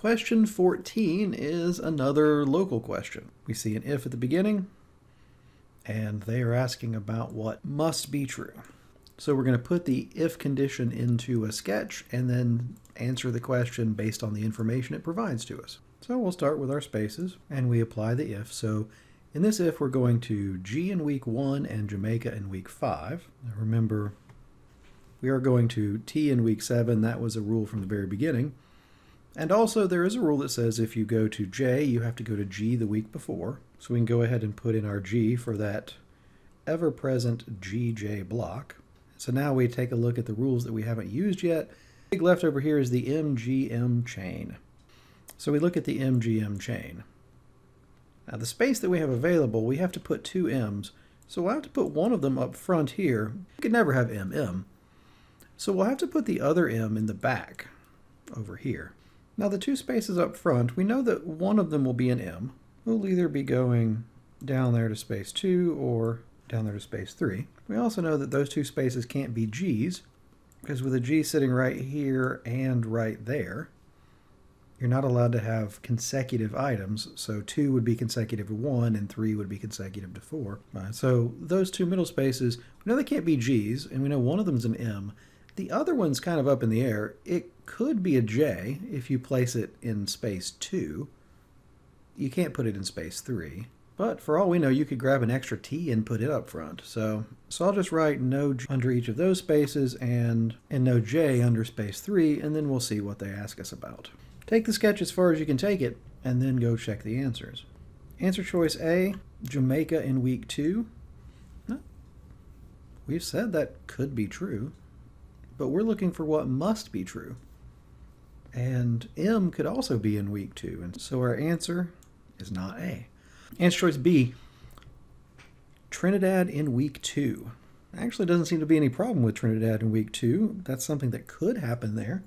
question 14 is another local question. We see an if at the beginning, and they are asking about what must be true. So we're going to put the if condition into a sketch and then answer the question based on the information it provides to us. So we'll start with our spaces and we apply the if. So in this if, we're going to G in week 1 and Jamaica in week 5. Now remember, we are going to T in week 7. That was a rule from the very beginning. And also there is a rule that says if you go to J, you have to go to G the week before. So we can go ahead and put in our G for that ever-present GJ block. So now we take a look at the rules that we haven't used yet. Big left over here is the MGM chain. So we look at the MGM chain. Now the space that we have available, we have to put 2 M's. So we'll have to put one of them up front here. You could never have MM. So we'll have to put the other M in the back over here. Now the 2 spaces up front, we know that one of them will be an M. We'll either be going down there to space 2 or down there to space 3. We also know that those 2 spaces can't be G's, because with a G sitting right here and right there, you're not allowed to have consecutive items. So 2 would be consecutive to 1 and 3 would be consecutive to 4. So those 2 middle spaces, we know they can't be G's, and we know one of them is an M. The other one's kind of up in the air. It could be a J if you place it in space 2. You can't put it in space 3. But for all we know, you could grab an extra T and put it up front. So I'll just write no J under each of those spaces and no J under space 3, and then we'll see what they ask us about. Take the sketch as far as you can take it, and then go check the answers. Answer choice A, Jamaica in week 2. No. We've said that could be true, but we're looking for what must be true. And M could also be in week 2, and so our answer is not A. Answer choice B, Trinidad in week 2. Actually doesn't seem to be any problem with Trinidad in week 2. That's something that could happen there.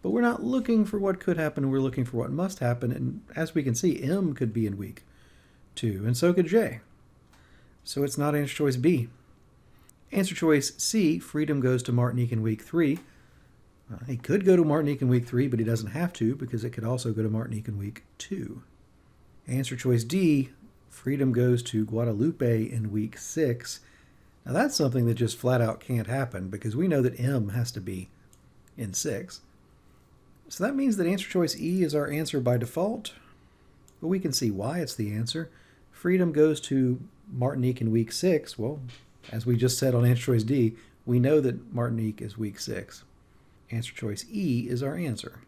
But we're not looking for what could happen, we're looking for what must happen. And as we can see, M could be in week 2, and so could J. So it's not answer choice B. Answer choice C, Freedom goes to Martinique in week 3. He could go to Martinique in week 3, but he doesn't have to, because it could also go to Martinique in week 2. Answer choice D, Freedom goes to Guadalupe in week 6. Now that's something that just flat out can't happen, because we know that M has to be in 6. So that means that answer choice E is our answer by default, but we can see why it's the answer. Freedom goes to Martinique in week 6. Well, as we just said on answer choice D, we know that Martinique is week 6. Answer choice E is our answer.